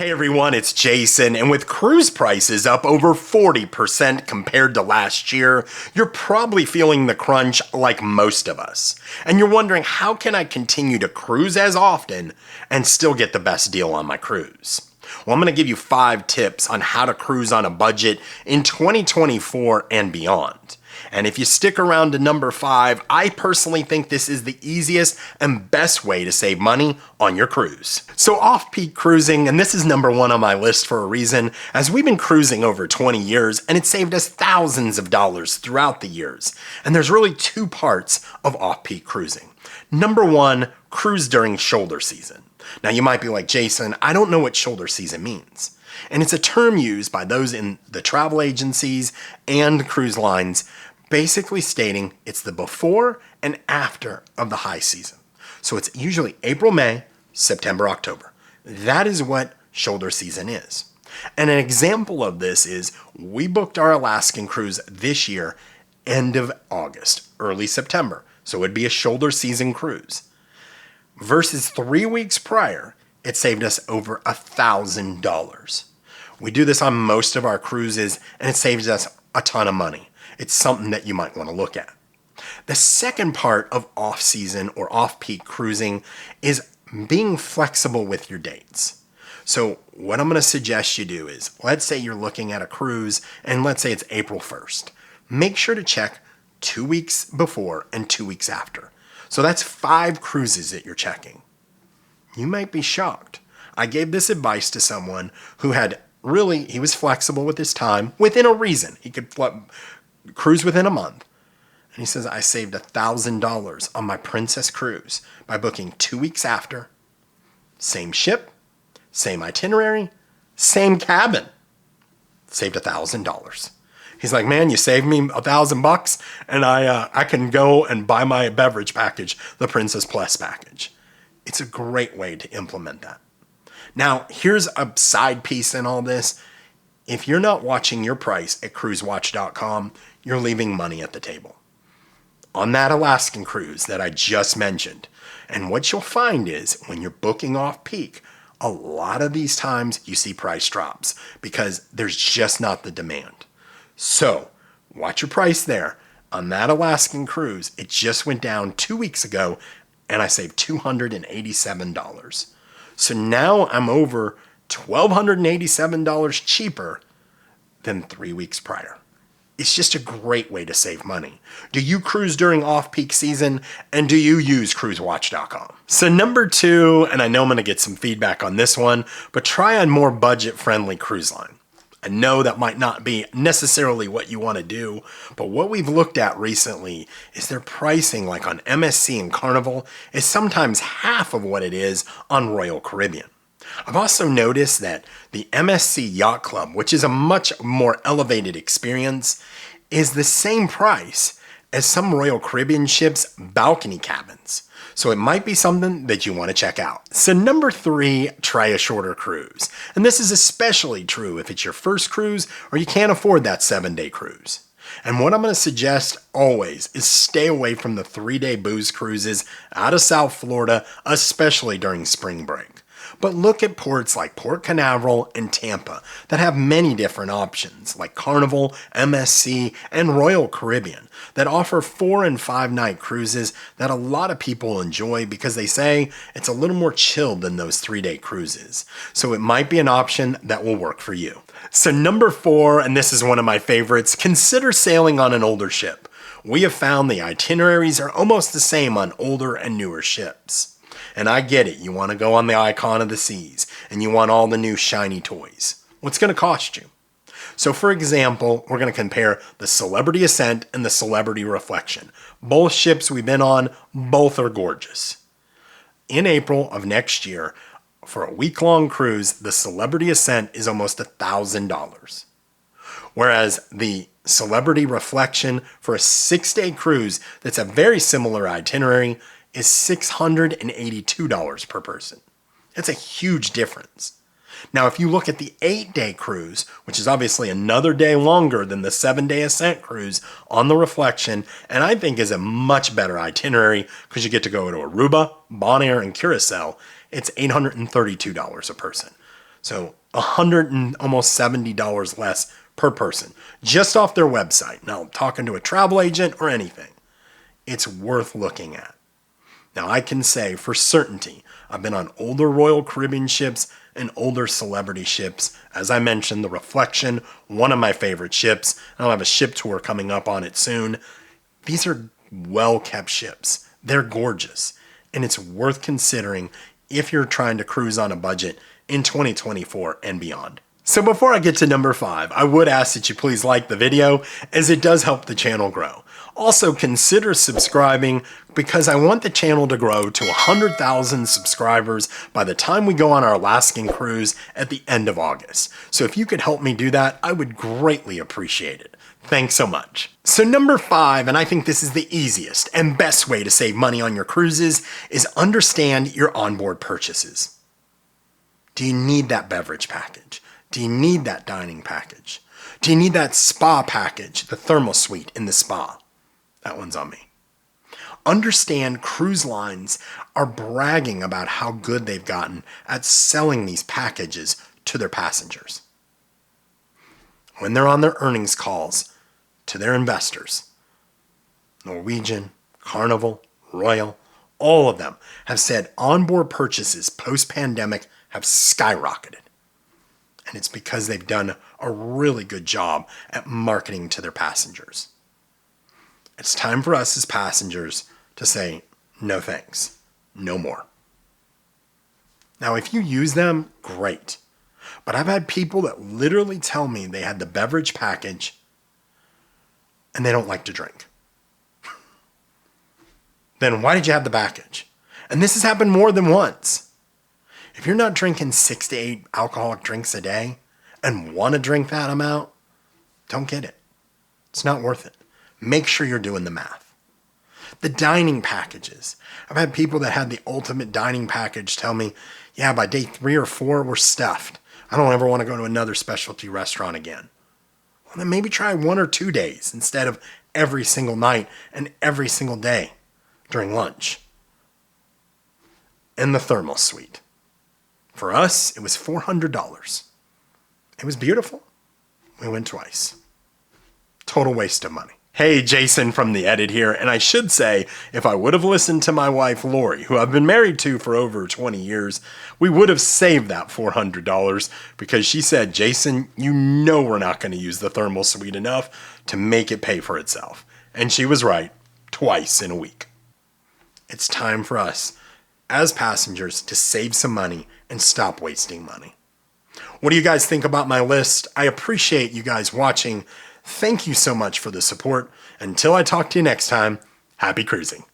Hey everyone, it's Jason, and with cruise prices up over 40% compared to last year, you're probably feeling the crunch like most of us. And you're wondering, how can I continue to cruise as often and still get the best deal on my cruise? Well, I'm going to give you 5 tips on how to cruise on a budget in 2024 and beyond. And if you stick around to number 5, I personally think this is the easiest and best way to save money on your cruise. So off-peak cruising, and this is number 1 on my list for a reason, as we've been cruising over 20 years and it saved us thousands of dollars throughout the years. And there's really 2 parts of off-peak cruising. Number 1, cruise during shoulder season. Now you might be like, Jason, I don't know what shoulder season means. And it's a term used by those in the travel agencies and cruise lines, basically stating it's the before and after of the high season. So it's usually April, May, September, October. That is what shoulder season is. And an example of this is we booked our Alaskan cruise this year, end of August, early September. So it would be a shoulder season cruise. Versus 3 weeks prior, it saved us over $1,000. We do this on most of our cruises and it saves us a ton of money. It's something that you might want to look at. The second part of off-season or off-peak cruising is being flexible with your dates. So what I'm going to suggest you do is, let's say you're looking at a cruise and let's say it's April 1st. Make sure to check 2 weeks before and 2 weeks after. So that's 5 cruises that you're checking. You might be shocked. I gave this advice to someone who he was flexible with his time within a reason. He could cruise within a month. And he says, I saved $1,000 on my Princess cruise by booking 2 weeks after. Same ship, same itinerary, same cabin. Saved $1,000. He's like, man, you saved me $1,000 and I can go and buy my beverage package, the Princess Plus package. It's a great way to implement that. Now, here's a side piece in all this. If you're not watching your price at cruisewatch.com, you're leaving money at the table. On that Alaskan cruise that I just mentioned, and what you'll find is when you're booking off peak, a lot of these times you see price drops because there's just not the demand. So watch your price there. On that Alaskan cruise, it just went down 2 weeks ago and I saved $287. So now I'm over $1,287 cheaper than 3 weeks prior. It's just a great way to save money. Do you cruise during off-peak season, and do you use cruisewatch.com? So number 2, and I know I'm going to get some feedback on this one, but try a more budget-friendly cruise line. I know that might not be necessarily what you want to do, but what we've looked at recently is their pricing, like on MSC and Carnival, is sometimes half of what it is on Royal Caribbean. I've also noticed that the MSC Yacht Club, which is a much more elevated experience, is the same price as some Royal Caribbean ships' balcony cabins. So it might be something that you want to check out. So number 3, try a shorter cruise. And this is especially true if it's your first cruise or you can't afford that 7-day cruise. And what I'm going to suggest always is stay away from the 3-day booze cruises out of South Florida, especially during spring break. But look at ports like Port Canaveral and Tampa that have many different options like Carnival, MSC, and Royal Caribbean that offer 4 and 5 night cruises that a lot of people enjoy because they say it's a little more chilled than those 3-day cruises. So it might be an option that will work for you. So number 4, and this is one of my favorites, consider sailing on an older ship. We have found the itineraries are almost the same on older and newer ships. And I get it, you want to go on the Icon of the Seas, and you want all the new shiny toys. What's going to cost you? So for example, we're going to compare the Celebrity Ascent and the Celebrity Reflection. Both ships we've been on, both are gorgeous. In April of next year, for a week-long cruise, the Celebrity Ascent is almost $1,000. Whereas the Celebrity Reflection for a 6-day cruise that's a very similar itinerary is $682 per person. That's a huge difference. Now, if you look at the 8-day cruise, which is obviously another day longer than the 7-day Ascent cruise on the Reflection, and I think is a much better itinerary because you get to go to Aruba, Bonaire, and Curacao, it's $832 a person. So $100 and almost $70 less per person, just off their website. Now, I'm talking to a travel agent or anything. It's worth looking at. Now, I can say for certainty, I've been on older Royal Caribbean ships and older celebrity ships. As I mentioned, the Reflection, one of my favorite ships. I'll have a ship tour coming up on it soon. These are well-kept ships. They're gorgeous. And it's worth considering if you're trying to cruise on a budget in 2024 and beyond. So before I get to number 5, I would ask that you please like the video, as it does help the channel grow. Also, consider subscribing, because I want the channel to grow to 100,000 subscribers by the time we go on our Alaskan cruise at the end of August. So if you could help me do that, I would greatly appreciate it. Thanks so much. So number 5, and I think this is the easiest and best way to save money on your cruises, is understand your onboard purchases. Do you need that beverage package? Do you need that dining package? Do you need that spa package, the thermal suite in the spa? That one's on me. Understand cruise lines are bragging about how good they've gotten at selling these packages to their passengers. When they're on their earnings calls to their investors, Norwegian, Carnival, Royal, all of them have said onboard purchases post-pandemic have skyrocketed. And it's because they've done a really good job at marketing to their passengers. It's time for us as passengers to say, no thanks, no more. Now, if you use them, great. But I've had people that literally tell me they had the beverage package and they don't like to drink. Then why did you have the package? And this has happened more than once. If you're not drinking 6 to 8 alcoholic drinks a day and want to drink that amount, don't get it. It's not worth it. Make sure you're doing the math. The dining packages. I've had people that had the ultimate dining package tell me, yeah, by day 3 or 4, we're stuffed. I don't ever want to go to another specialty restaurant again. Well, then maybe try 1 or 2 days instead of every single night and every single day during lunch. And the thermal suite. For us, it was $400. It was beautiful. We went twice. Total waste of money. Hey, Jason from The Edit here, and I should say, if I would have listened to my wife, Lori, who I've been married to for over 20 years, we would have saved that $400, because she said, Jason, you know we're not going to use the thermal suite enough to make it pay for itself. And she was right, twice in a week. It's time for us, as passengers, to save some money and stop wasting money. What do you guys think about my list? I appreciate you guys watching. Thank you so much for the support. Until I talk to you next time, happy cruising.